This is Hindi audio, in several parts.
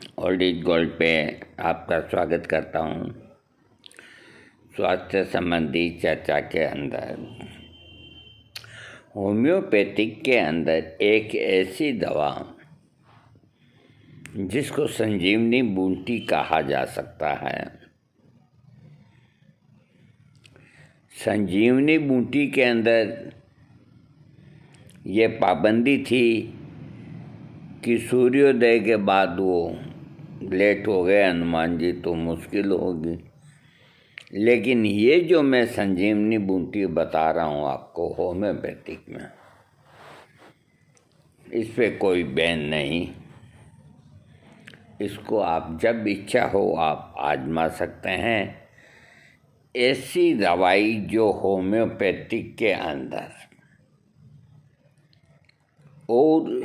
ओल्ड इज गोल्ड पे आपका स्वागत करता हूँ। स्वास्थ्य संबंधी चर्चा के अंदर होम्योपैथिक के अंदर एक ऐसी दवा जिसको संजीवनी बूटी कहा जा सकता है। संजीवनी बूटी के अंदर ये पाबंदी थी कि सूर्योदय के बाद वो लेट हो गए हनुमान जी तो मुश्किल होगी, लेकिन ये जो मैं संजीवनी बूटी बता रहा हूँ आपको होम्योपैथिक में, इस पे कोई बैन नहीं। इसको आप जब इच्छा हो आप आजमा सकते हैं। ऐसी दवाई जो होम्योपैथिक के अंदर और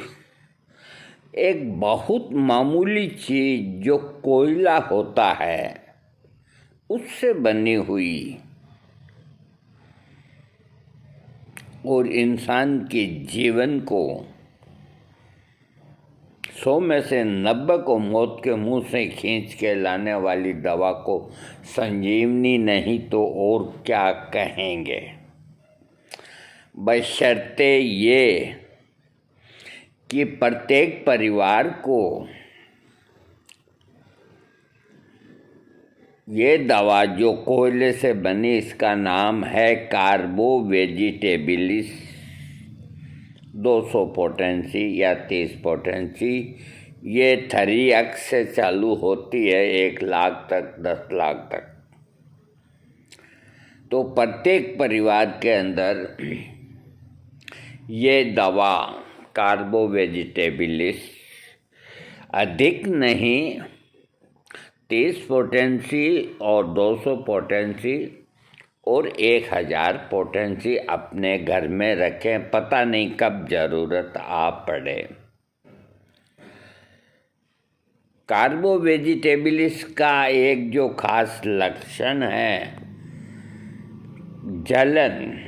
एक बहुत मामूली चीज़ जो कोयला होता है उससे बनी हुई और इंसान के जीवन को 100 में से 90 को मौत के मुंह से खींच के लाने वाली दवा को संजीवनी नहीं तो और क्या कहेंगे, बशर्ते ये कि प्रत्येक परिवार को ये दवा जो कोयले से बनी, इसका नाम है कार्बो वेजिटेबिलिस 200 पोटेंसी या 30 पोटेंसी। ये 3x से चालू होती है 1 लाख तक 10 लाख तक। तो प्रत्येक परिवार के अंदर ये दवा कार्बो वेजिटेबिलिस अधिक नहीं 30 पोटेंसी और 200 पोटेंसी और 1000 पोटेंसी अपने घर में रखें, पता नहीं कब ज़रूरत आ पड़े। कार्बो वेजिटेबिलिस का एक जो खास लक्षण है जलन,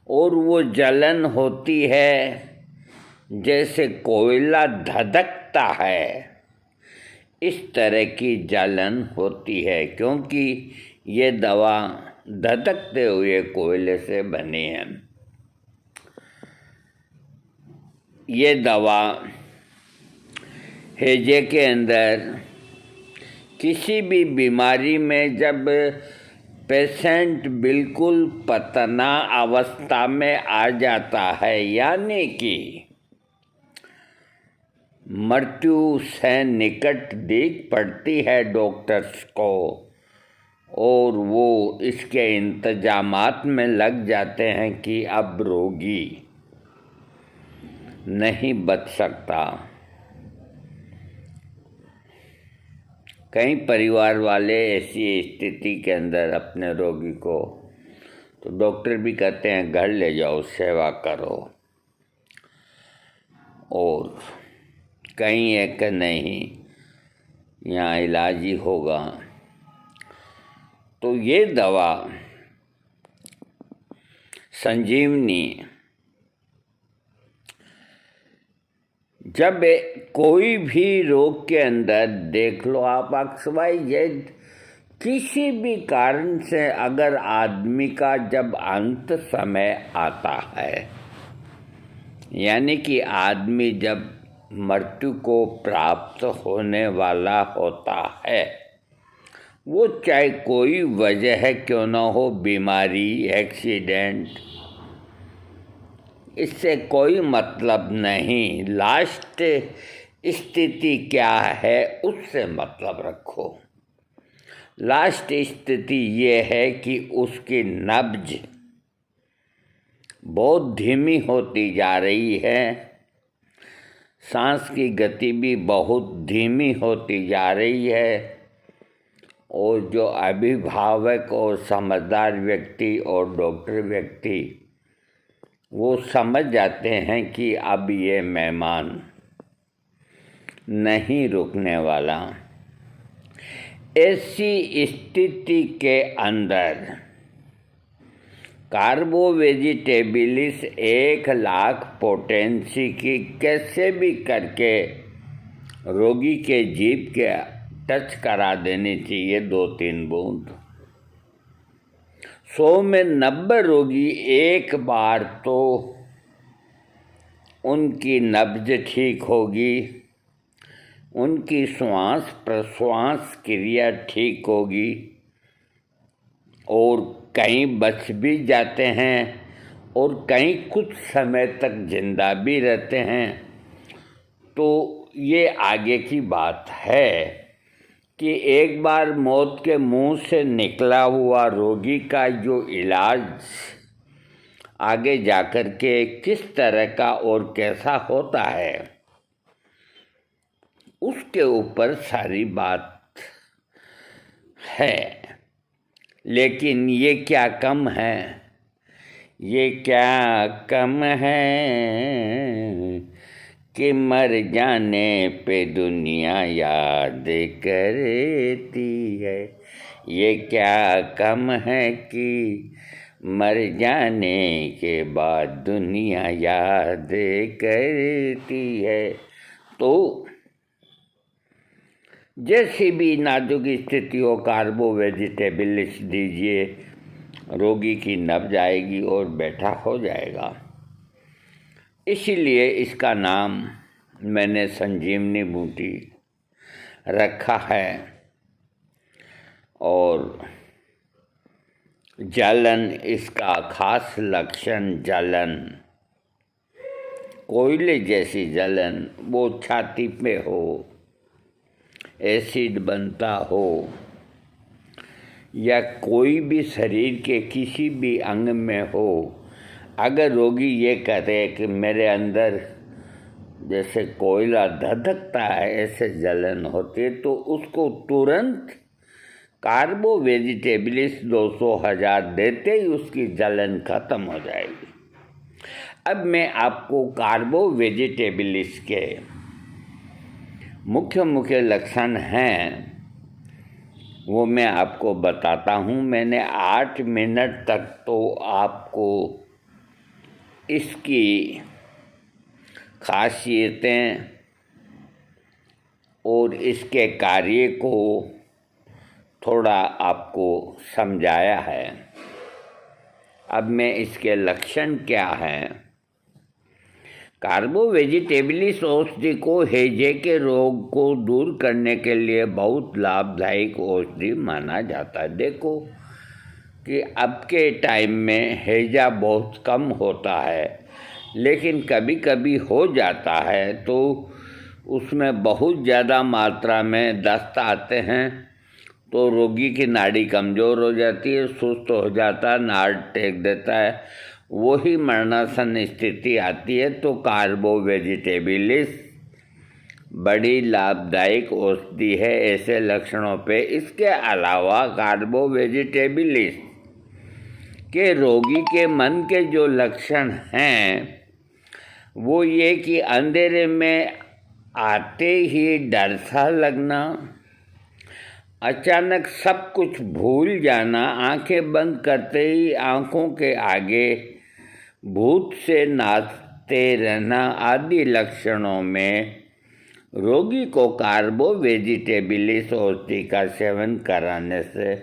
और वो जलन होती है जैसे कोयला धधकता है, इस तरह की जलन होती है, क्योंकि ये दवा धधकते हुए कोयले से बनी है। ये दवा हैजे के अंदर किसी भी बीमारी में जब पेशेंट बिल्कुल पतना अवस्था में आ जाता है, यानी कि मृत्यु से निकट दिख पड़ती है डॉक्टर्स को और वो इसके इंतजामात में लग जाते हैं कि अब रोगी नहीं बच सकता। कई परिवार वाले ऐसी स्थिति के अंदर अपने रोगी को तो डॉक्टर भी कहते हैं घर ले जाओ, सेवा करो, और कहीं एक नहीं यहाँ इलाज ही होगा। तो ये दवा संजीवनी जब कोई भी रोग के अंदर देख लो आप, XYZ किसी भी कारण से अगर आदमी का जब अंत समय आता है, यानी कि आदमी जब मृत्यु को प्राप्त होने वाला होता है, वो चाहे कोई वजह क्यों ना हो, बीमारी, एक्सीडेंट, इससे कोई मतलब नहीं। लास्ट स्थिति क्या है उससे मतलब रखो। लास्ट स्थिति ये है कि उसकी नब्ज बहुत धीमी होती जा रही है, सांस की गति भी बहुत धीमी होती जा रही है, और जो अभिभावक और समझदार व्यक्ति और डॉक्टर व्यक्ति वो समझ जाते हैं कि अब ये मेहमान नहीं रुकने वाला। ऐसी स्थिति के अंदर कार्बो वेजिटेबिलिस 1 लाख पोटेंसी की कैसे भी करके रोगी के जीभ के टच करा देनी चाहिए 2-3 बूंद। 100 में 90 रोगी एक बार तो उनकी नब्ज ठीक होगी, उनकी श्वास प्रश्वास क्रिया ठीक होगी, और कहीं बच भी जाते हैं और कहीं कुछ समय तक जिंदा भी रहते हैं। तो ये आगे की बात है कि एक बार मौत के मुंह से निकला हुआ रोगी का जो इलाज आगे जाकर के किस तरह का और कैसा होता है, उसके ऊपर सारी बात है। लेकिन ये क्या कम है, ये क्या कम है कि मर जाने पे दुनिया याद करती है। ये क्या कम है कि मर जाने के बाद दुनिया याद करती है। तो जैसी भी नाजुक स्थिति हो, कार्बो वेजिटेबल्स दीजिए, रोगी की नब्ज आएगी और बैठा हो जाएगा। इसीलिए इसका नाम मैंने संजीवनी बूटी रखा है। और जलन, इसका खास लक्षण जलन, कोयले जैसी जलन, वो छाती पे हो, एसिड बनता हो, या कोई भी शरीर के किसी भी अंग में हो, अगर रोगी ये करे कि मेरे अंदर जैसे कोयला धधकता है, ऐसे जलन होती है, तो उसको तुरंत कार्बो वेजिटेबल्स 200,000 देते ही उसकी जलन खत्म हो जाएगी। अब मैं आपको कार्बो वेजिटेबल्स के मुख्य लक्षण हैं वो मैं आपको बताता हूँ। मैंने 8 मिनट तक तो आपको इसकी खासियतें और इसके कार्य को थोड़ा आपको समझाया है। अब मैं इसके लक्षण क्या हैं। कार्बो वेजिटेबल्स औषधि को हैजे के रोग को दूर करने के लिए बहुत लाभदायक औषधि माना जाता है। देखो कि अब के टाइम में हैजा बहुत कम होता है, लेकिन कभी कभी हो जाता है तो उसमें बहुत ज़्यादा मात्रा में दस्त आते हैं, तो रोगी की नाड़ी कमज़ोर हो जाती है, सुस्त हो जाता है, नाड़ टेक देता है, वही मरणासन स्थिति आती है। तो कार्बो वेजिटेबल्स बड़ी लाभदायक औषधि है ऐसे लक्षणों पे। इसके अलावा कार्बो वेजिटेबल्स के रोगी के मन के जो लक्षण हैं वो ये कि अंधेरे में आते ही डर सा लगना, अचानक सब कुछ भूल जाना, आंखें बंद करते ही आंखों के आगे भूत से नाचते रहना आदि लक्षणों में रोगी को कार्बो वेजिटेबल्स औषधि का सेवन कराने से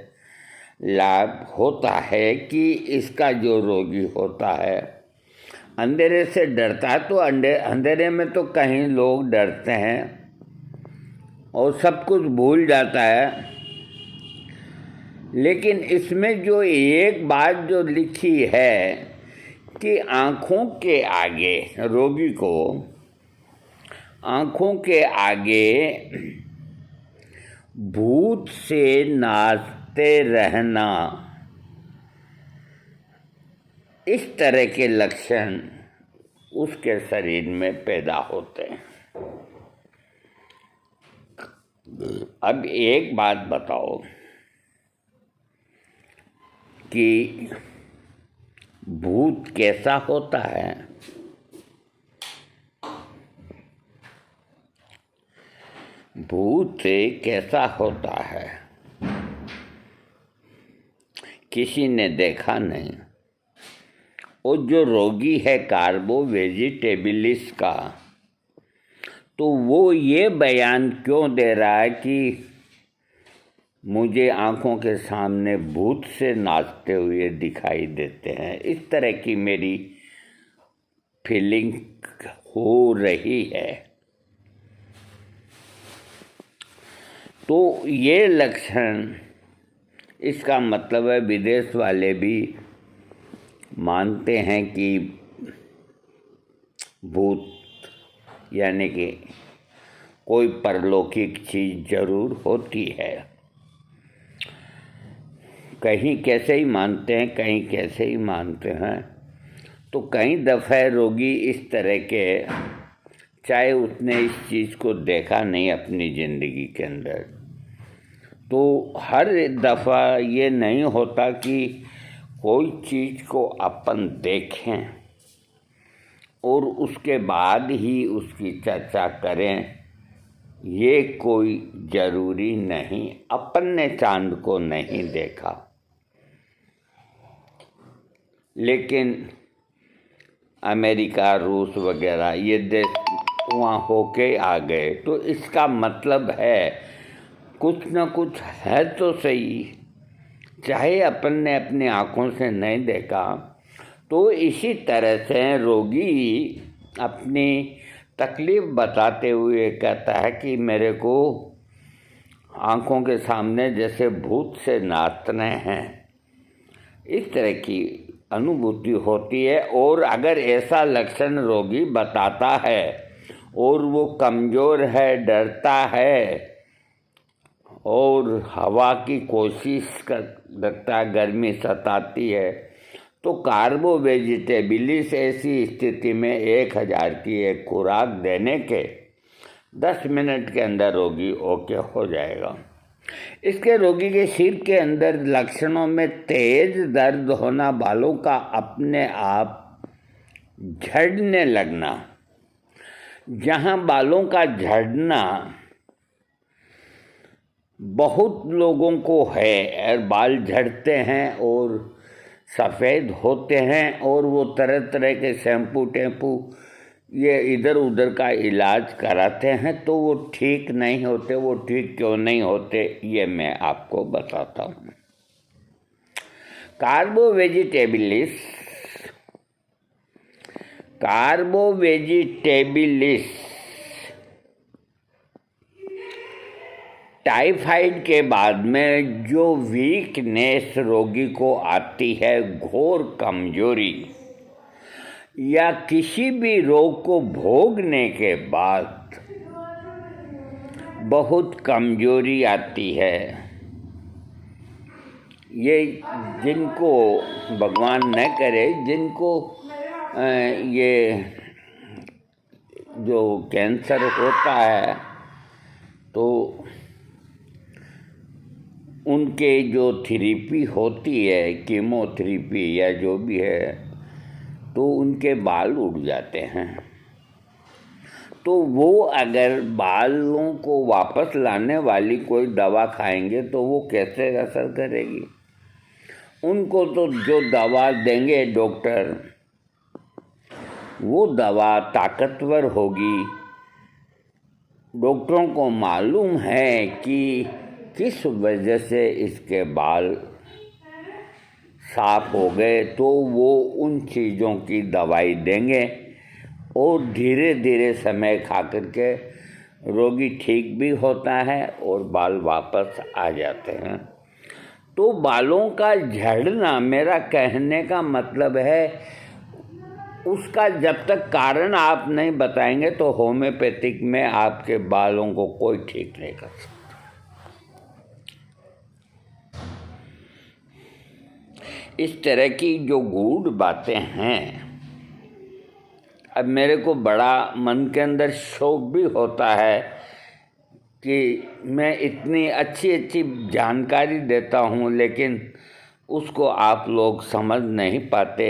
लाभ होता है। कि इसका जो रोगी होता है अंधेरे से डरता है, तो अंधेरे में तो कहीं लोग डरते हैं और सब कुछ भूल जाता है, लेकिन इसमें जो एक बात जो लिखी है कि आँखों के आगे, रोगी को आँखों के आगे भूत से नाचते रहना, इस तरह के लक्षण उसके शरीर में पैदा होते हैं। अब एक बात बताओ कि भूत कैसा होता है। भूत कैसा होता है किसी ने देखा नहीं। और जो रोगी है कार्बो वेजिटेबल्स का, तो वो ये बयान क्यों दे रहा है कि मुझे आँखों के सामने भूत से नाचते हुए दिखाई देते हैं? इस तरह की मेरी फीलिंग हो रही है। तो ये लक्षण, इसका मतलब है विदेश वाले भी मानते हैं कि भूत यानी कि कोई परलौकिक चीज़ ज़रूर होती है। कहीं कैसे ही मानते हैं, कहीं कैसे ही मानते हैं। तो कई दफ़े रोगी इस तरह के, चाहे उसने इस चीज़ को देखा नहीं अपनी ज़िंदगी के अंदर, तो हर दफ़ा ये नहीं होता कि कोई चीज़ को अपन देखें और उसके बाद ही उसकी चर्चा करें, ये कोई ज़रूरी नहीं। अपन ने चांद को नहीं देखा, लेकिन अमेरिका, रूस वगैरह ये देश वहाँ होके आ गए, तो इसका मतलब है कुछ न कुछ है तो सही, चाहे अपन ने अपनी आँखों से नहीं देखा। तो इसी तरह से रोगी अपनी तकलीफ़ बताते हुए कहता है कि मेरे को आँखों के सामने जैसे भूत से नाचने हैं, इस तरह की अनुभूति होती है। और अगर ऐसा लक्षण रोगी बताता है और वो कमज़ोर है, डरता है और हवा की कोशिश करता, गर्मी सताती है, तो कार्बो वेजिटेबलिस ऐसी स्थिति में 1000 की एक खुराक देने के 10 मिनट के अंदर रोगी ओके हो जाएगा। इसके रोगी के सिर के अंदर लक्षणों में तेज दर्द होना, बालों का अपने आप झड़ने लगना। जहाँ बालों का झड़ना बहुत लोगों को है, और बाल झड़ते हैं और सफ़ेद होते हैं और वो तरह तरह के शैम्पू टेम्पू ये इधर उधर का इलाज कराते हैं, तो वो ठीक नहीं होते। वो ठीक क्यों नहीं होते, ये मैं आपको बताता हूँ। कार्बो वेजिटेबलिस टाइफाइड के बाद में जो वीकनेस रोगी को आती है, घोर कमजोरी, या किसी भी रोग को भोगने के बाद बहुत कमजोरी आती है, ये जिनको भगवान न करे, जिनको ये जो कैंसर होता है, तो उनके जो थेरेपी होती है, कीमोथेरेपी या जो भी है, तो उनके बाल उड़ जाते हैं। तो वो अगर बालों को वापस लाने वाली कोई दवा खाएंगे तो वो कैसे असर करेगी? उनको तो जो दवा देंगे डॉक्टर, वो दवा ताकतवर होगी। डॉक्टरों को मालूम है कि किस वजह से इसके बाल साफ हो गए, तो वो उन चीज़ों की दवाई देंगे और धीरे धीरे समय खा करके रोगी ठीक भी होता है और बाल वापस आ जाते हैं। तो बालों का झड़ना, मेरा कहने का मतलब है, उसका जब तक कारण आप नहीं बताएंगे तो होम्योपैथिक में आपके बालों को कोई ठीक नहीं कर सकता। इस तरह की जो गूढ़ बातें हैं, अब मेरे को बड़ा मन के अंदर शौक भी होता है कि मैं इतनी अच्छी अच्छी जानकारी देता हूँ, लेकिन उसको आप लोग समझ नहीं पाते।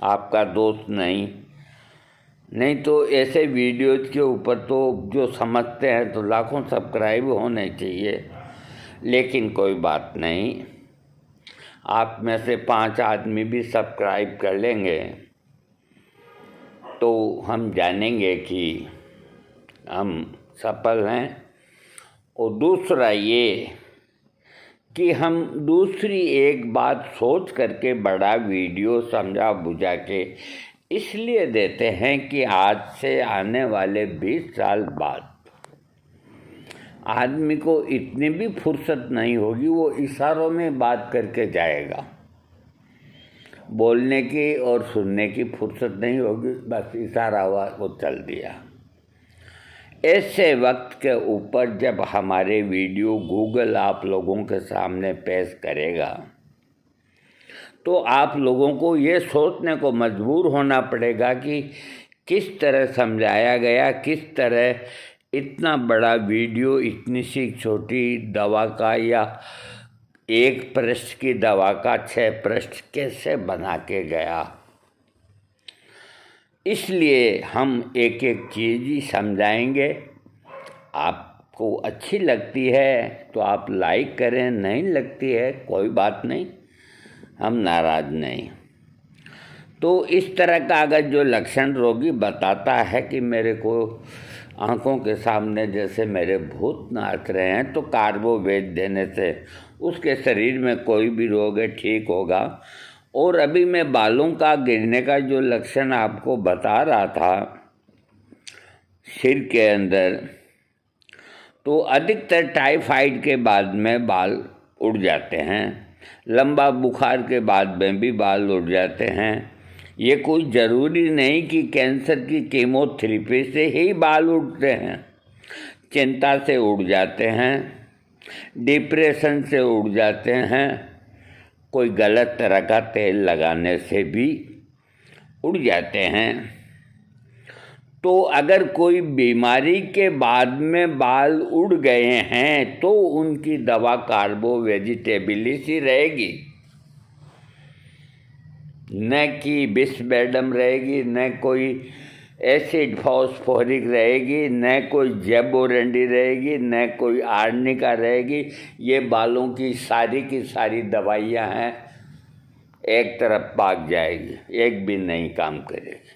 आपका दोस्त नहीं तो ऐसे वीडियोज़ के ऊपर तो जो समझते हैं तो लाखों सब्सक्राइब होने चाहिए, लेकिन कोई बात नहीं, आप में से 5 आदमी भी सब्सक्राइब कर लेंगे तो हम जानेंगे कि हम सफल हैं। और दूसरा ये कि हम दूसरी एक बात सोच करके बड़ा वीडियो समझा बुझा के इसलिए देते हैं कि आज से आने वाले 20 साल बाद आदमी को इतनी भी फुर्सत नहीं होगी, वो इशारों में बात करके जाएगा। बोलने की और सुनने की फुर्सत नहीं होगी, बस इशारा हुआ वो चल दिया। ऐसे वक्त के ऊपर जब हमारे वीडियो गूगल आप लोगों के सामने पेश करेगा तो आप लोगों को ये सोचने को मजबूर होना पड़ेगा कि किस तरह समझाया गया, किस तरह इतना बड़ा वीडियो इतनी सी छोटी दवा का या एक पृष्ठ की दवा का 6 पृष्ठ कैसे बना के गया। इसलिए हम एक एक चीज़ ही समझाएंगे। आपको अच्छी लगती है तो आप लाइक करें, नहीं लगती है कोई बात नहीं, हम नाराज़ नहीं। तो इस तरह का अगर जो लक्षण रोगी बताता है कि मेरे को आँखों के सामने जैसे मेरे भूत नाच रहे हैं, तो कार्बोवेट देने से उसके शरीर में कोई भी रोग है ठीक होगा। और अभी मैं बालों का गिरने का जो लक्षण आपको बता रहा था सिर के अंदर, तो अधिकतर टाइफाइड के बाद में बाल उड़ जाते हैं, लंबा बुखार के बाद में भी बाल उड़ जाते हैं। ये कोई ज़रूरी नहीं कि कैंसर की कीमोथेरेपी से ही बाल उड़ते हैं, चिंता से उड़ जाते हैं, डिप्रेशन से उड़ जाते हैं, कोई गलत तरह का तेल लगाने से भी उड़ जाते हैं। तो अगर कोई बीमारी के बाद में बाल उड़ गए हैं तो उनकी दवा कार्बो वेजिटेबलिस ही रहेगी, न कि बिस्बेडम रहेगी, न कोई एसिड फॉस्फोरिक रहेगी, न कोई जेबोरेंडी रहेगी, न कोई आर्निका रहेगी। ये बालों की सारी दवाइयाँ हैं, एक तरफ भाग जाएगी, एक भी नहीं काम करेगी।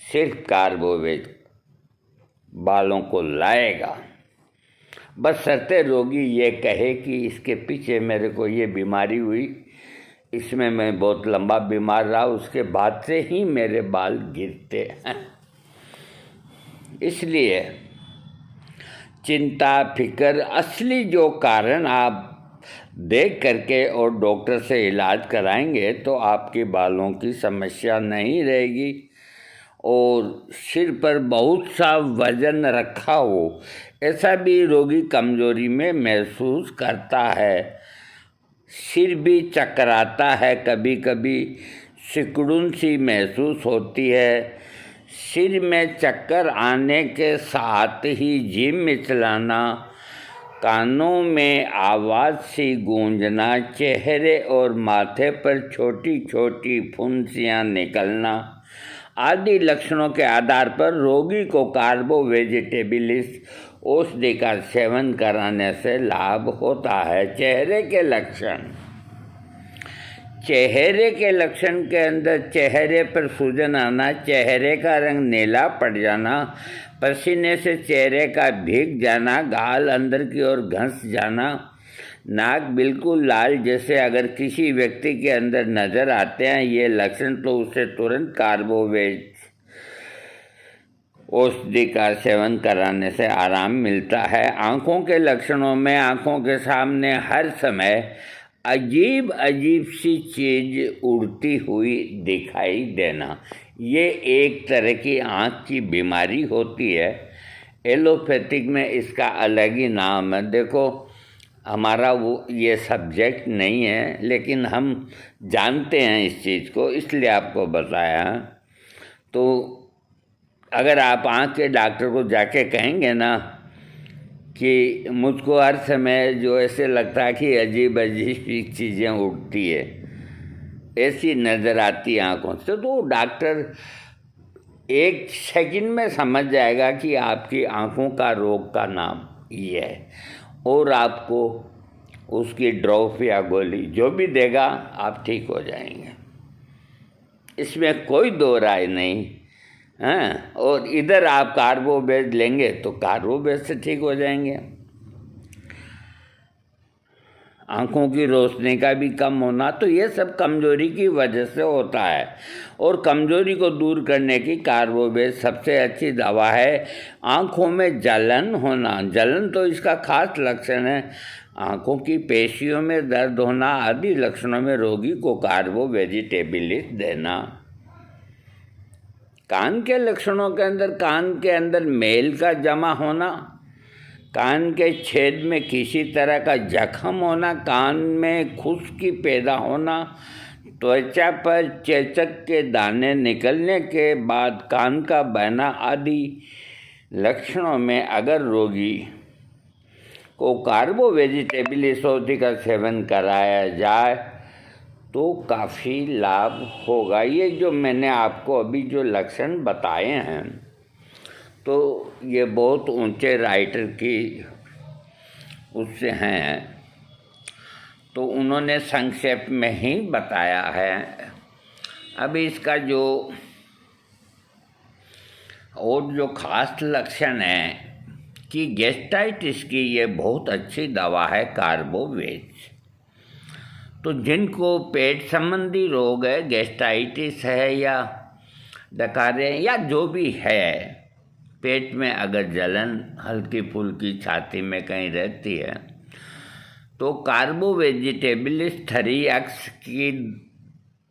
सिर्फ कार्बोवेट बालों को लाएगा, बशर्ते रोगी ये कहे कि इसके पीछे मेरे को ये बीमारी हुई, इसमें मैं बहुत लंबा बीमार रहा, उसके बाद से ही मेरे बाल गिरते हैं। इसलिए चिंता फिक्र असली जो कारण आप देख करके और डॉक्टर से इलाज कराएंगे तो आपके बालों की समस्या नहीं रहेगी। और सिर पर बहुत सा वजन रखा हो, ऐसा भी रोगी कमजोरी में महसूस करता है। सिर भी चकराता है, कभी कभी सिकुड़न सी महसूस होती है। सिर में चक्कर आने के साथ ही जीभ मिचलाना, कानों में आवाज़ सी गूंजना, चेहरे और माथे पर छोटी छोटी फुंसियाँ निकलना आदि लक्षणों के आधार पर रोगी को कार्बो वेजिटेबलिस औषधि का सेवन कराने से लाभ होता है। चेहरे के लक्षण के अंदर चेहरे पर सूजन आना, चेहरे का रंग नीला पड़ जाना, पसीने से चेहरे का भीग जाना, गाल अंदर की ओर घस जाना, नाक बिल्कुल लाल जैसे अगर किसी व्यक्ति के अंदर नज़र आते हैं ये लक्षण, तो उसे तुरंत कार्बोवेट औषधि का सेवन कराने से आराम मिलता है। आँखों के लक्षणों में आँखों के सामने हर समय अजीब अजीब सी चीज़ उड़ती हुई दिखाई देना, ये एक तरह की आँख की बीमारी होती है। एलोपैथिक में इसका अलग ही नाम है। देखो हमारा वो ये सब्जेक्ट नहीं है, लेकिन हम जानते हैं इस चीज़ को, इसलिए आपको बताया। तो अगर आप आँख के डॉक्टर को जाके कहेंगे ना कि मुझको हर समय जो ऐसे लगता है कि अजीब अजीब चीज़ें उठती है, ऐसी नज़र आती आँखों से, तो डॉक्टर 1 सेकंड में समझ जाएगा कि आपकी आँखों का रोग का नाम ये है, और आपको उसकी ड्रॉप या गोली जो भी देगा आप ठीक हो जाएंगे। इसमें कोई दो राय नहीं। हैं, और इधर आप कार्बोवेज लेंगे तो कार्बोवेज से ठीक हो जाएंगे। आँखों की रोशनी का भी कम होना, तो ये सब कमजोरी की वजह से होता है, और कमजोरी को दूर करने की कार्बोवेज सबसे अच्छी दवा है। आँखों में जलन होना, जलन तो इसका खास लक्षण है। आँखों की पेशियों में दर्द होना आदि लक्षणों में रोगी को कार्बो वेजिटेबलिस देना। कान के लक्षणों के अंदर कान के अंदर मेल का जमा होना, कान के छेद में किसी तरह का जख्म होना, कान में खुश्की पैदा होना, त्वचा पर चेचक के दाने निकलने के बाद कान का बहना आदि लक्षणों में अगर रोगी को कार्बो वेजिटेबलिस औषधि का सेवन कराया जाए तो काफ़ी लाभ होगा। ये जो मैंने आपको अभी जो लक्षण बताए हैं, तो ये बहुत ऊंचे राइटर की उससे हैं, तो उन्होंने संक्षेप में ही बताया है। अब इसका जो और जो खास लक्षण है कि गैस्ट्राइटिस की ये बहुत अच्छी दवा है कार्बोवेज। तो जिनको पेट संबंधी रोग है, गैस्ट्राइटिस है या डकारे या जो भी है, पेट में अगर जलन हल्की फुल्की छाती में कहीं रहती है, तो कार्बो वेजिटेबलिस 3x की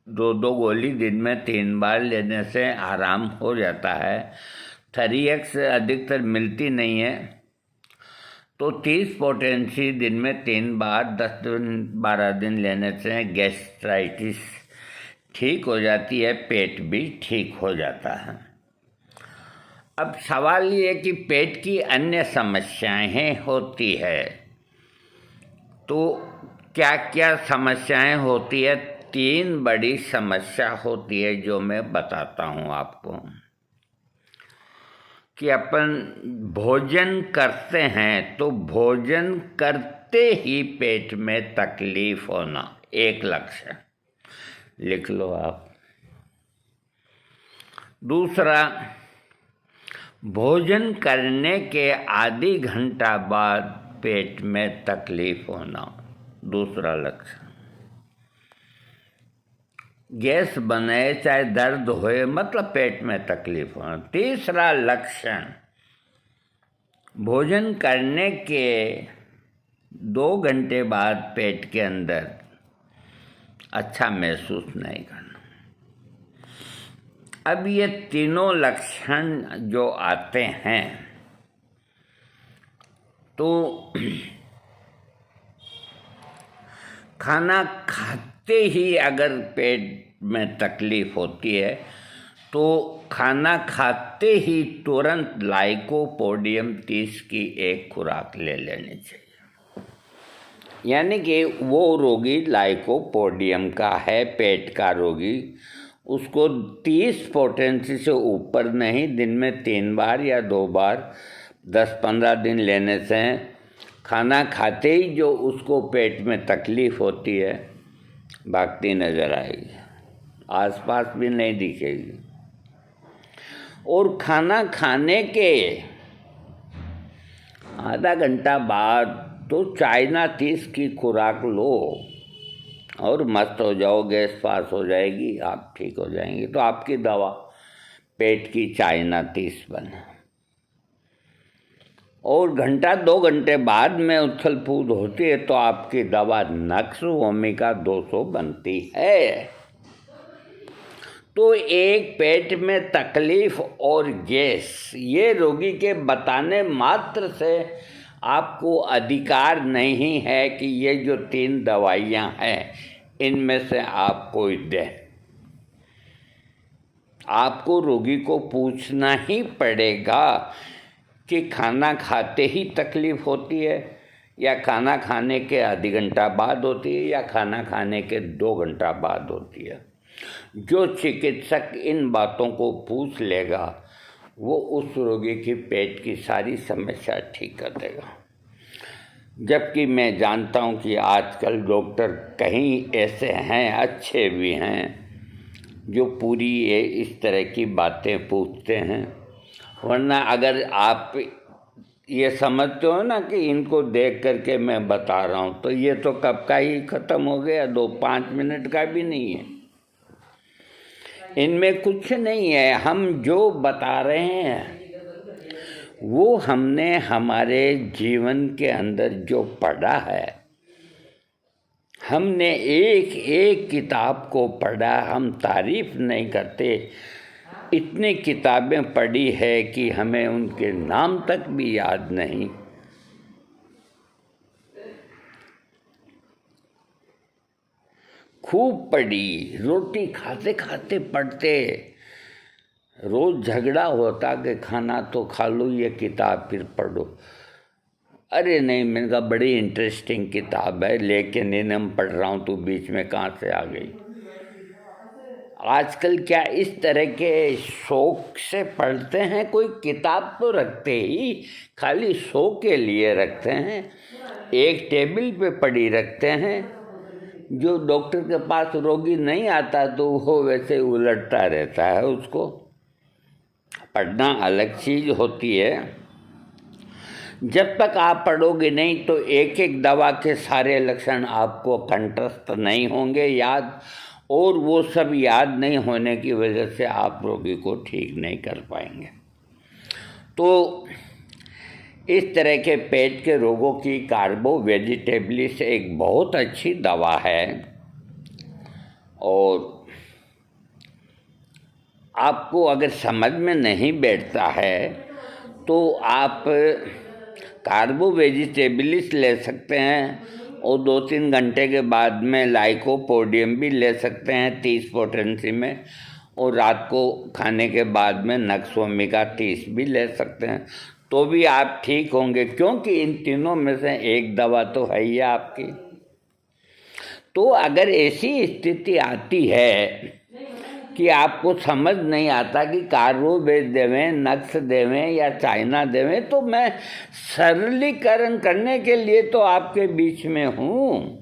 2 गोली दिन में 3 बार लेने से आराम हो जाता है। 3x अधिकतर मिलती नहीं है, तो 30 पोटेंसी दिन में 3 बार 10-12 दिन लेने से गैस्ट्राइटिस ठीक हो जाती है, पेट भी ठीक हो जाता है। अब सवाल ये कि पेट की अन्य समस्याएं होती है, तो क्या क्या समस्याएं होती है? 3 बड़ी समस्या होती है जो मैं बताता हूँ आपको। कि अपन भोजन करते हैं तो भोजन करते ही पेट में तकलीफ होना एक लक्षण, लिख लो आप। दूसरा, भोजन करने के आधी घंटा बाद पेट में तकलीफ होना, दूसरा लक्षण। गैस बने चाहे दर्द होए, मतलब पेट में तकलीफ होना। तीसरा लक्षण, भोजन करने के 2 घंटे बाद पेट के अंदर अच्छा महसूस नहीं करना। अब ये तीनों लक्षण जो आते हैं, तो खाना खाते ही अगर पेट में तकलीफ होती है, तो खाना खाते ही तुरंत लाइकोपोडियम 30 की एक खुराक ले लेनी चाहिए। यानी कि वो रोगी लाइकोपोडियम का है, पेट का रोगी, उसको 30 पोटेंसी से ऊपर नहीं, दिन में 3 बार या 2 बार 10-15 दिन लेने से खाना खाते ही जो उसको पेट में तकलीफ होती है भागती नजर आएगी, आसपास भी नहीं दिखेगी। और खाना खाने के आधा घंटा बाद तो चाइना 30 की खुराक लो और मस्त हो जाओ, गैस पास हो जाएगी, आप ठीक हो जाएंगे। तो आपकी दवा पेट की चाइना 30 बने। और 1-2 घंटे बाद में उथल पुथल होती है तो आपकी दवा नक्स ओमेगा 200 बनती है। तो एक पेट में तकलीफ और गैस, ये रोगी के बताने मात्र से आपको अधिकार नहीं है कि ये जो 3 दवाइयाँ हैं इनमें से आप कोई दें। आपको रोगी को पूछना ही पड़ेगा कि खाना खाते ही तकलीफ होती है, या खाना खाने के आधी घंटा बाद होती है, या खाना खाने के 2 घंटा बाद होती है। जो चिकित्सक इन बातों को पूछ लेगा वो उस रोगी की पेट की सारी समस्या ठीक कर देगा। जबकि मैं जानता हूँ कि आजकल डॉक्टर कहीं ऐसे हैं, अच्छे भी हैं, जो पूरी ये इस तरह की बातें पूछते हैं। वरना अगर आप ये समझते हो ना कि इनको देख करके मैं बता रहा हूँ, तो ये तो कब का ही ख़त्म हो गया, 2-5 मिनट का भी नहीं है। इनमें कुछ नहीं है। हम जो बता रहे हैं वो हमने हमारे जीवन के अंदर जो पढ़ा है, हमने एक एक किताब को पढ़ा। हम तारीफ नहीं करते, इतनी किताबें पढ़ी है कि हमें उनके नाम तक भी याद नहीं। खूब पढ़ी, रोटी खाते खाते पढ़ते। रोज झगड़ा होता कि खाना तो खा लो, ये किताब फिर पढ़ो। अरे नहीं, मैंने कहा बड़ी इंटरेस्टिंग किताब है, लेकिन इन्हें हम पढ़ रहा हूँ तो बीच में कहाँ से आ गई। आजकल क्या इस तरह के शौक से पढ़ते हैं? कोई किताब तो रखते ही खाली शो के लिए रखते हैं, एक टेबल पे पड़ी रखते हैं। जो डॉक्टर के पास रोगी नहीं आता तो वो वैसे उलटता रहता है। उसको पढ़ना अलग चीज़ होती है। जब तक आप पढ़ोगे नहीं तो एक एक दवा के सारे लक्षण आपको कंठस्थ नहीं होंगे याद, और वो सब याद नहीं होने की वजह से आप रोगी को ठीक नहीं कर पाएंगे। तो इस तरह के पेट के रोगों की कार्बो वेजिटेबलिस एक बहुत अच्छी दवा है। और आपको अगर समझ में नहीं बैठता है तो आप कार्बो वेजिटेबलिस ले सकते हैं, और 2-3 घंटे के बाद में लाइकोपोडियम भी ले सकते हैं 30 पोटेंसी में, और रात को खाने के बाद में नक्सोमिका 30 भी ले सकते हैं, तो भी आप ठीक होंगे। क्योंकि इन तीनों में से एक दवा तो है ही आपकी। तो अगर ऐसी स्थिति आती है कि आपको समझ नहीं आता कि कार्बोवेज देवें, नक्स देवें या चाइना देवें, तो मैं सरलीकरण करने के लिए तो आपके बीच में हूँ।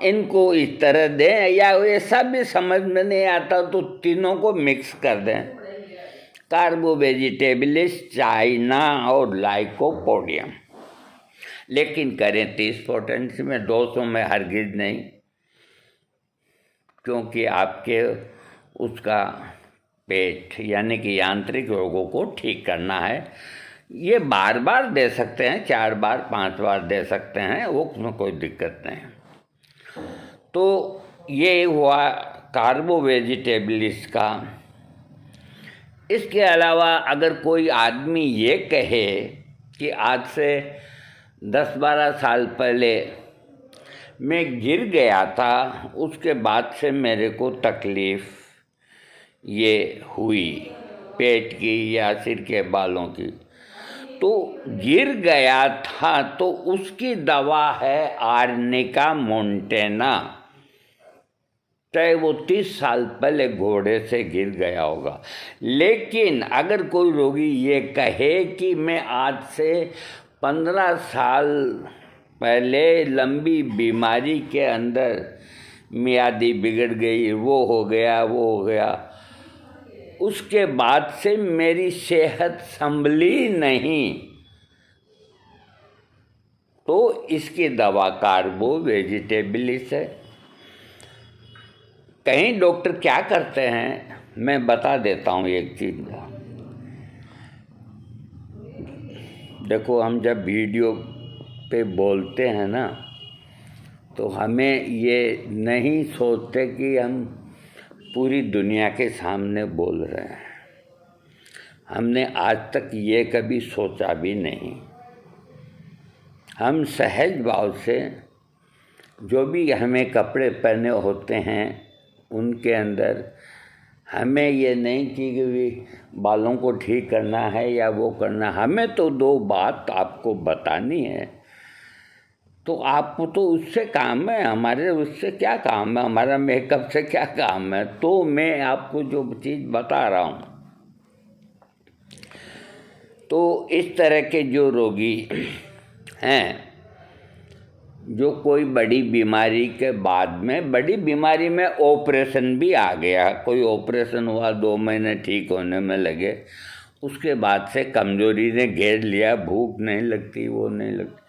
इनको इस तरह दें, या ऐसा भी समझ में नहीं आता तो तीनों को मिक्स कर दें, कार्बो वेजिटेबलिस, चाइना और लाइकोपोडियम। लेकिन करें 30 पोटेंसी में, 200 में हरगिज नहीं, क्योंकि आपके उसका पेट यानी कि यांत्रिक रोगों को ठीक करना है। ये बार बार दे सकते हैं, 4 बार 5 बार दे सकते हैं, वो उसमें कोई दिक्कत नहीं। तो ये हुआ कार्बो वेजिटेबलिस का। इसके अलावा अगर कोई आदमी ये कहे कि आज से 10-12 साल पहले मैं गिर गया था, उसके बाद से मेरे को तकलीफ़ ये हुई पेट की या सिर के बालों की, तो गिर गया था तो उसकी दवा है आर्निका मोंटेना। चाहे वो 30 साल पहले घोड़े से गिर गया होगा। लेकिन अगर कोई रोगी ये कहे कि मैं आज से 15 साल पहले लंबी बीमारी के अंदर मियादी बिगड़ गई, वो हो गया, उसके बाद से मेरी सेहत संभली नहीं, तो इसकी दवा कार्बो वेजिटेबलिस है। कई डॉक्टर क्या करते हैं, मैं बता देता हूँ एक चीज़। देखो, हम जब वीडियो पे बोलते हैं ना, तो हमें ये नहीं सोचते कि हम पूरी दुनिया के सामने बोल रहे हैं। हमने आज तक ये कभी सोचा भी नहीं। हम सहज भाव से जो भी हमें कपड़े पहने होते हैं उनके अंदर हमें ये नहीं कि बालों को ठीक करना है या वो करना। हमें तो 2 बात आपको बतानी है, तो आपको तो उससे काम है, हमारे उससे क्या काम है, हमारा मेकअप से क्या काम है। तो मैं आपको जो चीज़ बता रहा हूँ, तो इस तरह के जो रोगी हैं जो कोई बड़ी बीमारी के बाद में, बड़ी बीमारी में ऑपरेशन भी आ गया, कोई ऑपरेशन हुआ 2 महीने ठीक होने में लगे, उसके बाद से कमजोरी ने घेर लिया, भूख नहीं लगती, वो नहीं लगती,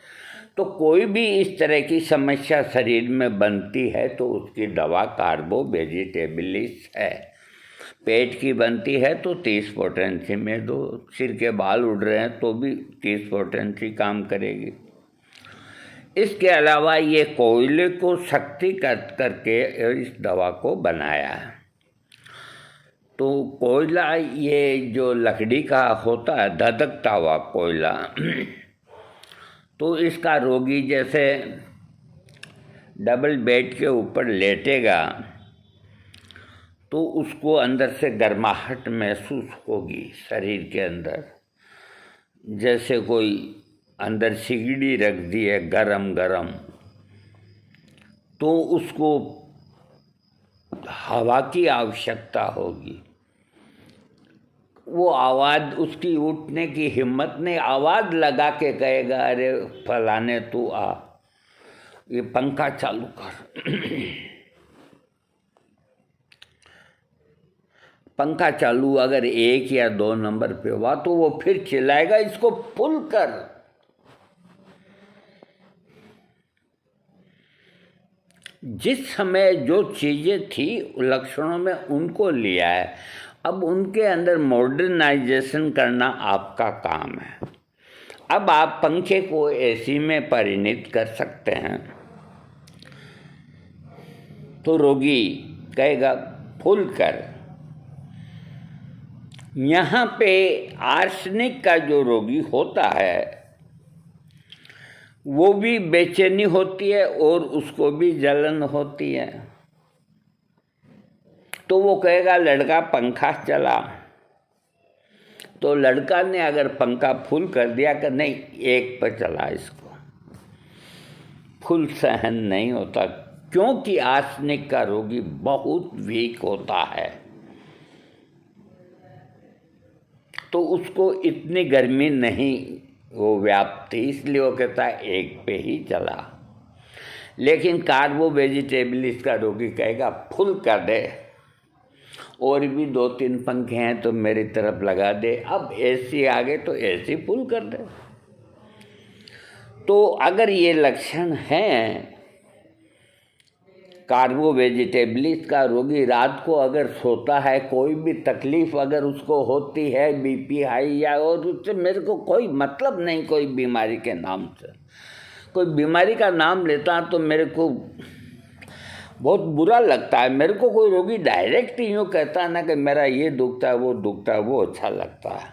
तो कोई भी इस तरह की समस्या शरीर में बनती है तो उसकी दवा कार्बो वेजिटेबलिस है। पेट की बनती है तो 30 पोटेंसी में दो, सिर के बाल उड़ रहे हैं तो भी 30 पोटेंसी काम करेगी। इसके अलावा ये कोयले को शक्तिगत करके इस दवा को बनाया है। तो कोयला ये जो लकड़ी का होता है, धधकता हुआ कोयला, तो इसका रोगी जैसे डबल बेड के ऊपर लेटेगा तो उसको अंदर से गर्माहट महसूस होगी शरीर के अंदर, जैसे कोई अंदर सिगड़ी रख दी है गरम गरम, तो उसको हवा की आवश्यकता होगी। वो आवाज़, उसकी उठने की हिम्मत नहीं, आवाज़ लगा के कहेगा अरे फलाने तू आ, ये पंखा चालू कर। पंखा चालू अगर 1 या 2 नंबर पे हुआ तो वो फिर चिल्लाएगा इसको फुल कर। जिस समय जो चीज़ें थी लक्षणों में उनको लिया है, अब उनके अंदर मॉडर्नाइजेशन करना आपका काम है। अब आप पंखे को एसी में परिणित कर सकते हैं, तो रोगी कहेगा फुल कर। यहाँ पे आर्सेनिक का जो रोगी होता है वो भी बेचैनी होती है और उसको भी जलन होती है, तो वो कहेगा लड़का पंखा चला। तो लड़का ने अगर पंखा फुल कर दिया कि नहीं 1 पर चला, इसको फुल सहन नहीं होता, क्योंकि आर्सेनिक का रोगी बहुत वीक होता है, तो उसको इतनी गर्मी नहीं वो व्याप्ति, इसलिए वो कहता है 1 पे ही चला। लेकिन कार्बो वेजिटेबलिस का रोगी कहेगा फुल कर दे, और भी 2-3 पंखे हैं तो मेरी तरफ लगा दे, अब एसी आ गए तो एसी फुल कर दे। तो अगर ये लक्षण हैं, कार्बो वेजिटेबलिस का रोगी रात को अगर सोता है, कोई भी तकलीफ अगर उसको होती है, बीपी हाई या, और उससे मेरे को कोई मतलब नहीं, कोई बीमारी के नाम से कोई बीमारी का नाम लेता तो मेरे को बहुत बुरा लगता है। मेरे को कोई रोगी डायरेक्ट यूँ कहता है ना कि मेरा ये दुखता है वो दुखता है, वो अच्छा लगता है।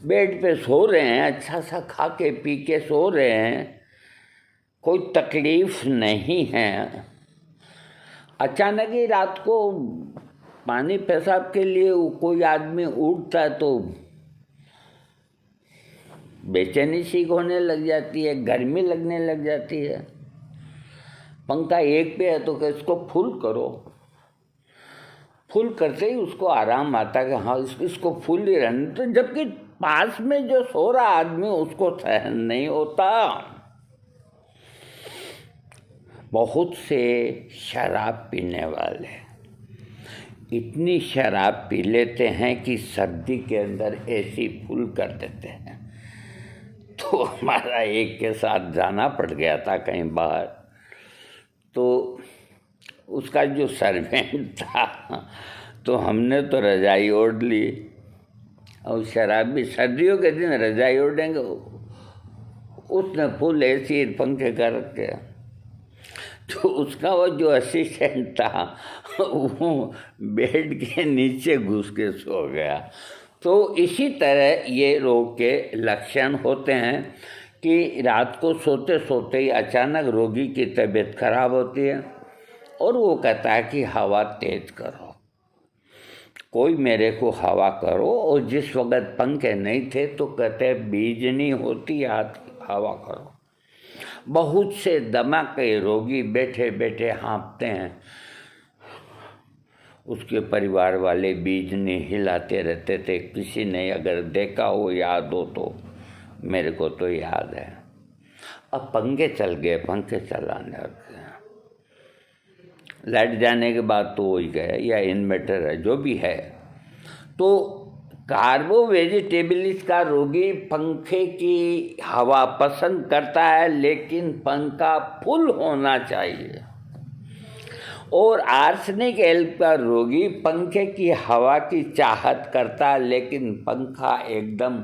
बेड पे सो रहे हैं, अच्छा सा खा के पी के सो रहे हैं, कोई तकलीफ नहीं है, अचानक ही रात को पानी पेशाब के लिए कोई आदमी उठता है तो बेचैनी सी होने लग जाती है, गर्मी लगने लग जाती है। पंखा 1 पे है तो क्या इसको फुल करो, फुल करते ही उसको आराम आता है कि हाँ इसको फुल ही रहने, तो जबकि पास में जो सो रहा आदमी उसको सहन नहीं होता। बहुत से शराब पीने वाले इतनी शराब पी लेते हैं कि सर्दी के अंदर एसी फुल कर देते हैं। तो हमारा एक के साथ जाना पड़ गया था कहीं बाहर, तो उसका जो सर्वेंट था तो हमने तो रजाई ओढ़ ली, और शराब भी सर्दियों के दिन रजाई ओढ़ेंगे, उसने फुल एसी पंखे कर रखे। तो उसका वो जो असिस्टेंट था वो बेड के नीचे घुस के सो गया। तो इसी तरह ये रोग के लक्षण होते हैं कि रात को सोते सोते ही अचानक रोगी की तबीयत खराब होती है और वो कहता है कि हवा तेज करो, कोई मेरे को हवा करो। और जिस वक्त पंखे नहीं थे तो कहते बीजनी होती हवा करो। बहुत से दमा के रोगी बैठे बैठे हाँफते हैं, उसके परिवार वाले बीजनी हिलाते रहते थे। किसी ने अगर देखा हो, याद हो तो मेरे को तो याद है। अब पंखे चल गए, पंखे चलाने लग गए, लाइट जाने के बाद तो वही गए, या इन्वर्टर है जो भी है। तो कार्बो वेजिटेबलिस का रोगी पंखे की हवा पसंद करता है, लेकिन पंखा फुल होना चाहिए। और आर्सेनिक एल्प का रोगी पंखे की हवा की चाहत करता है, लेकिन पंखा एकदम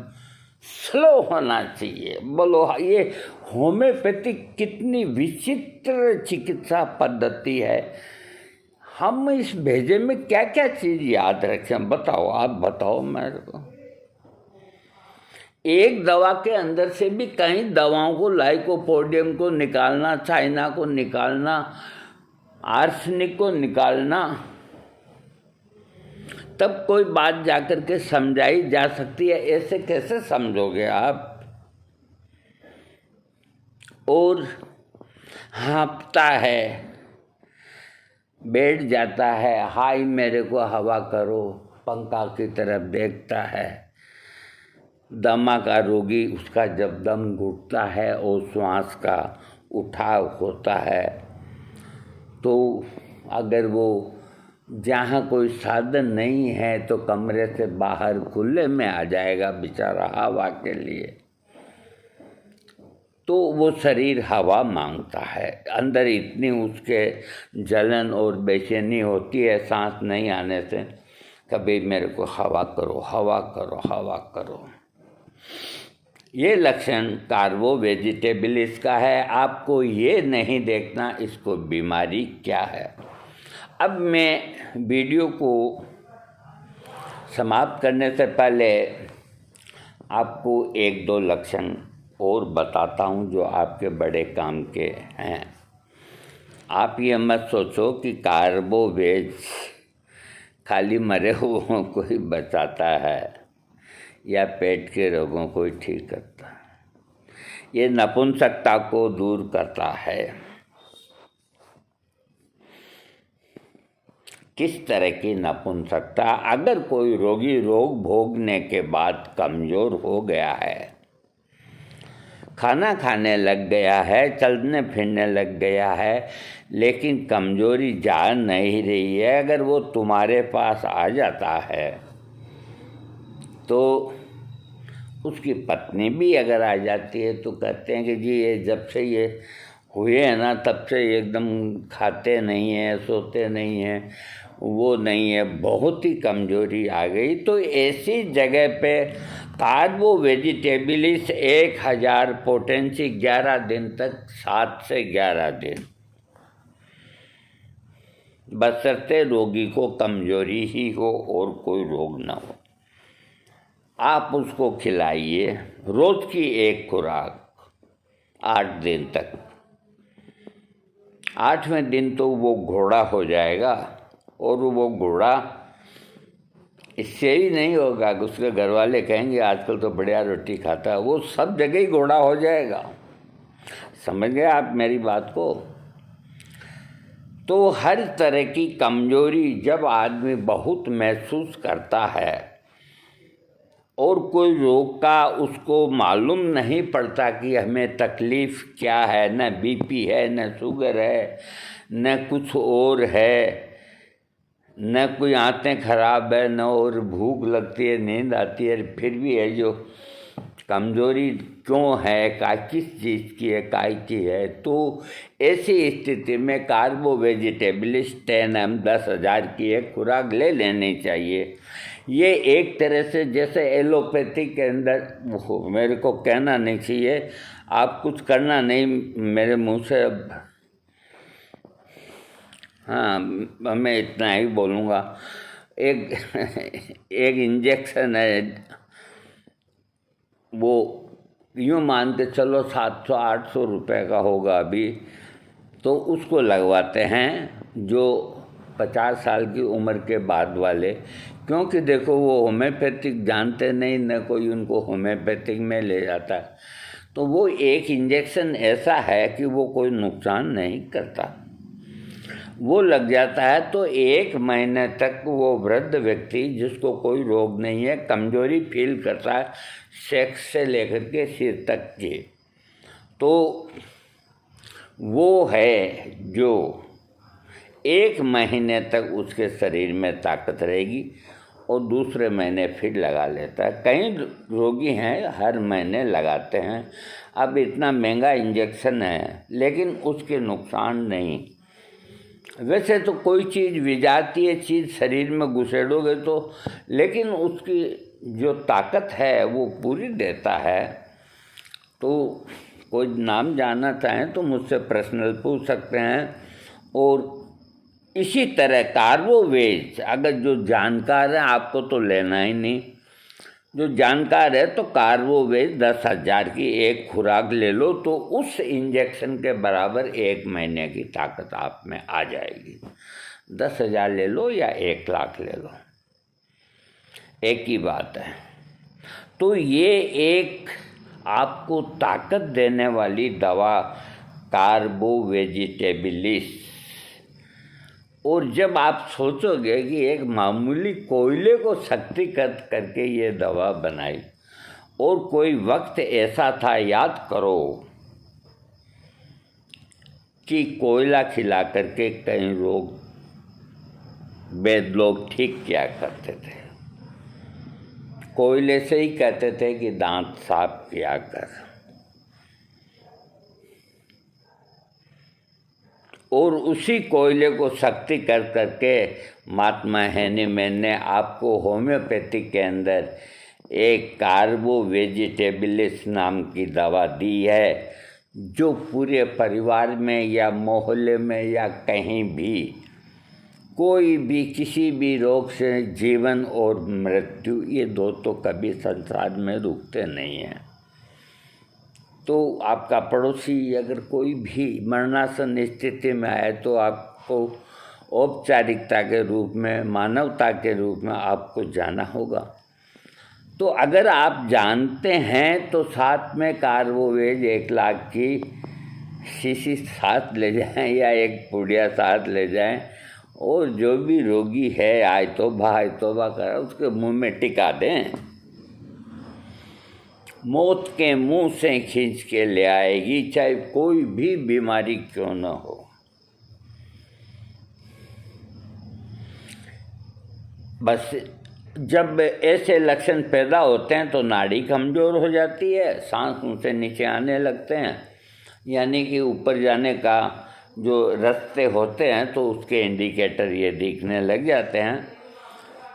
स्लो होना चाहिए। बोलो ये होम्योपैथिक कितनी विचित्र चिकित्सा पद्धति है। हम इस भेजे में क्या क्या चीज़ याद रखें, बताओ, आप बताओ मेरे को। एक दवा के अंदर से भी कई दवाओं को, लाइकोपोडियम को निकालना, चाइना को निकालना, आर्सेनिक को निकालना, तब कोई बात जाकर के समझाई जा सकती है। ऐसे कैसे समझोगे आप? और हाँफता है, बैठ जाता है, हाय मेरे को हवा करो, पंखा की तरफ देखता है। दमा का रोगी, उसका जब दम घुटता है और श्वास का उठाव होता है, तो अगर वो जहाँ कोई साधन नहीं है तो कमरे से बाहर खुले में आ जाएगा बेचारा हवा के लिए। तो वो शरीर हवा मांगता है, अंदर इतनी उसके जलन और बेचैनी होती है सांस नहीं आने से, कभी मेरे को हवा करो, हवा करो, हवा करो। ये लक्षण कार्बो वेजिटेबलिस का है। आपको ये नहीं देखना इसको बीमारी क्या है। अब मैं वीडियो को समाप्त करने से पहले आपको एक दो लक्षण और बताता हूँ जो आपके बड़े काम के हैं। आप ये मत सोचो कि कार्बो वेज खाली मरे हुओं को ही बचाता है या पेट के रोगों को ही ठीक करता है। ये नपुंसकता को दूर करता है। किस तरह की नपुंसकता? अगर कोई रोगी रोग भोगने के बाद कमज़ोर हो गया है, खाना खाने लग गया है, चलने फिरने लग गया है, लेकिन कमज़ोरी जा नहीं रही है, अगर वो तुम्हारे पास आ जाता है तो उसकी पत्नी भी अगर आ जाती है तो कहते हैं कि जी ये जब से ये हुए हैं ना तब से एकदम खाते नहीं हैं, सोते नहीं हैं, वो नहीं है, बहुत ही कमज़ोरी आ गई। तो ऐसी जगह पे कार्बो वेजिटेबलिस 1000 पोटेंसी 11 दिन तक, 7 से 11 दिन, बशर्ते रोगी को कमज़ोरी ही हो और कोई रोग ना हो, आप उसको खिलाइए रोज़ की एक खुराक 8 दिन तक। 8वें दिन तो वो घोड़ा हो जाएगा, और वो घोड़ा इससे ही नहीं होगा कि उसके घर वाले कहेंगे आजकल तो बढ़िया रोटी खाता है, वो सब जगह ही घोड़ा हो जाएगा। समझ गए आप मेरी बात को? तो हर तरह की कमज़ोरी जब आदमी बहुत महसूस करता है और कोई रोग का उसको मालूम नहीं पड़ता कि हमें तकलीफ़ क्या है, न बीपी है, न शुगर है, न कुछ और है, न कोई आंतें खराब है, न और भूख लगती है, नींद आती है, फिर भी है जो कमज़ोरी क्यों है, का किस चीज़ की है, काय की है। तो ऐसी स्थिति में कार्बो वेजिटेबलिस 10 10,000 की एक खुराक ले लेनी चाहिए। ये एक तरह से जैसे एलोपैथी के अंदर, मेरे को कहना नहीं चाहिए, आप कुछ करना नहीं मेरे मुंह से। अब हाँ, मैं इतना ही बोलूँगा। एक इंजेक्शन है, वो यूँ मान के चलो 700-800 रुपये का होगा अभी, तो उसको लगवाते हैं जो 50 साल की उम्र के बाद वाले, क्योंकि देखो वो होम्योपैथिक जानते नहीं, न कोई उनको होम्योपैथिक में ले जाता है। तो वो एक इंजेक्शन ऐसा है कि वो कोई नुकसान नहीं करता, वो लग जाता है तो 1 महीने तक वो वृद्ध व्यक्ति जिसको कोई रोग नहीं है, कमज़ोरी फील करता है सेक्स से लेकर के सिर तक की, तो वो है जो 1 महीने तक उसके शरीर में ताकत रहेगी और दूसरे महीने फिर लगा लेता है। कई रोगी हैं हर महीने लगाते हैं। अब इतना महंगा इंजेक्शन है लेकिन उसके नुकसान नहीं। वैसे तो कोई चीज़ विजातीय चीज़ शरीर में घुसेड़ोगे तो, लेकिन उसकी जो ताकत है वो पूरी देता है। तो कोई नाम जानना चाहें तो मुझसे पर्सनल पूछ सकते हैं। और इसी तरह कार्बोवेज, अगर जो जानकार है, आपको तो लेना ही नहीं, जो जानकार है तो कार्बोवेज 10,000 की एक खुराक ले लो तो उस इंजेक्शन के बराबर 1 महीने की ताकत आप में आ जाएगी। 10,000 ले लो या 1 लाख ले लो, एक ही बात है। तो ये एक आपको ताकत देने वाली दवा कार्बोवेजिटेबिलिस। और जब आप सोचोगे कि एक मामूली कोयले को शक्तिगत करके ये दवा बनाई, और कोई वक्त ऐसा था, याद करो, कि कोयला खिला करके कई रोग वैद्य लोग ठीक किया करते थे। कोयले से ही कहते थे कि दांत साफ किया कर। और उसी कोयले को शक्ति कर करके महात्मा हेनीमैन ने आपको होम्योपैथिक के अंदर एक कार्बोवेजिटेबिलिस नाम की दवा दी है, जो पूरे परिवार में या मोहल्ले में या कहीं भी कोई भी किसी भी रोग से जीवन और मृत्यु, ये दो तो कभी संसार में रुकते नहीं हैं। तो आपका पड़ोसी अगर कोई भी मरणासन स्थिति में आए तो आपको औपचारिकता के रूप में, मानवता के रूप में आपको जाना होगा। तो अगर आप जानते हैं तो साथ में कार्बोवेज 1 लाख की शीशी साथ ले जाएं या एक पुड़िया साथ ले जाएं, और जो भी रोगी है आय तौबा कर उसके मुंह में टिका दें। मौत के मुंह से खींच के ले आएगी, चाहे कोई भी बीमारी क्यों न हो। बस जब ऐसे लक्षण पैदा होते हैं तो नाड़ी कमज़ोर हो जाती है, सांस मुंह से नीचे आने लगते हैं, यानी कि ऊपर जाने का जो रास्ते होते हैं तो उसके इंडिकेटर ये दिखने लग जाते हैं।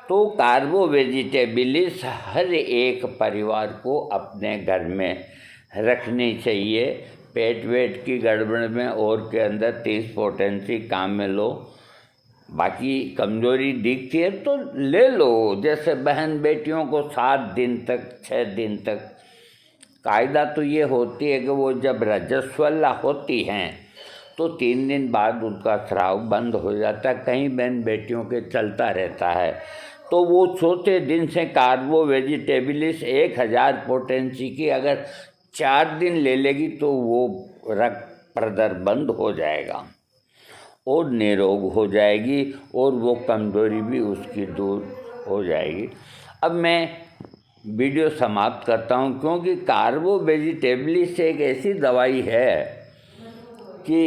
तो कार्बोवेजिटेबिलिस हर एक परिवार को अपने घर में रखनी चाहिए। पेट वेट की गड़बड़ में और के अंदर 30 पोटेंसी काम में लो, बाकी कमज़ोरी दिखती है तो ले लो। जैसे बहन बेटियों को 7 दिन तक 6 दिन तक, कायदा तो ये होती है कि वो जब रजस्वला होती हैं तो 3 दिन बाद उनका स्राव बंद हो जाता है। कई बहन बेटियों के चलता रहता है, तो वो चौथे दिन से कार्बोवेजिटेबिलिस 1000 पोटेंसी की अगर 4 दिन ले लेगी तो वो रक्त प्रदर बंद हो जाएगा और निरोग हो जाएगी और वो कमज़ोरी भी उसकी दूर हो जाएगी। अब मैं वीडियो समाप्त करता हूँ, क्योंकि कार्बोवेजिटेबिलिस एक ऐसी दवाई है कि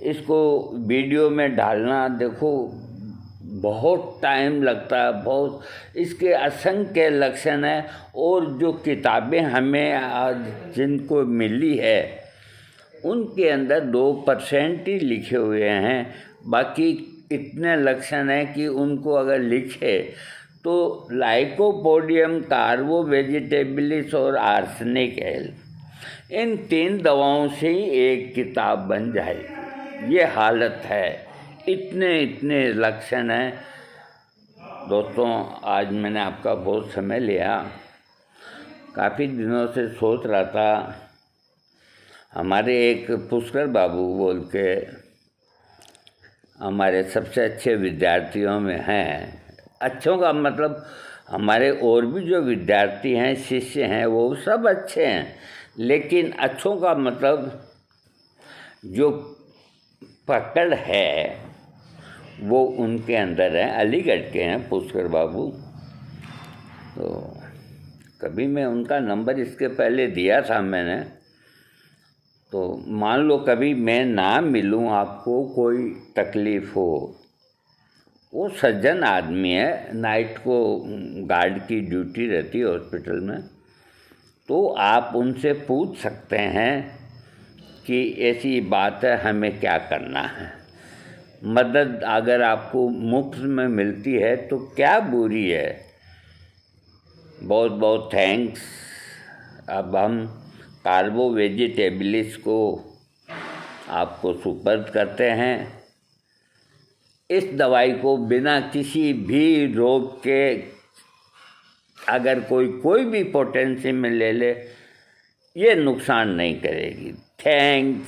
इसको वीडियो में डालना, देखो बहुत टाइम लगता है, बहुत इसके असंख्य लक्षण हैं। और जो किताबें हमें आज जिनको मिली है उनके अंदर 2% ही लिखे हुए हैं, बाकी इतने लक्षण हैं कि उनको अगर लिखे तो लाइकोपोडियम, कार्बोवेजिटेबिलिस और आर्सेनिक एल, इन 3 दवाओं से ही एक किताब बन जाएगी। ये हालत है, इतने लक्षण हैं। दोस्तों, आज मैंने आपका बहुत समय लिया। काफ़ी दिनों से सोच रहा था, हमारे एक पुष्कर बाबू बोल के हमारे सबसे अच्छे विद्यार्थियों में हैं। अच्छों का मतलब हमारे और भी जो विद्यार्थी हैं, शिष्य हैं, वो सब अच्छे हैं, लेकिन अच्छों का मतलब जो पकड़ है वो उनके अंदर है। अलीगढ़ के हैं पुष्कर बाबू। तो कभी मैं उनका नंबर इसके पहले दिया था मैंने, तो मान लो कभी मैं ना मिलूं, आपको कोई तकलीफ़ हो, वो सज्जन आदमी है, नाइट को गार्ड की ड्यूटी रहती है हॉस्पिटल में, तो आप उनसे पूछ सकते हैं कि ऐसी बात है, हमें क्या करना है। मदद अगर आपको मुफ्त में मिलती है तो क्या बुरी है। बहुत बहुत थैंक्स। अब हम कार्बो वेजिटेबलिस को आपको सुपर्द करते हैं। इस दवाई को बिना किसी भी रोग के अगर कोई भी पोटेंसी में ले ले, ये नुकसान नहीं करेगी। थैंक्स।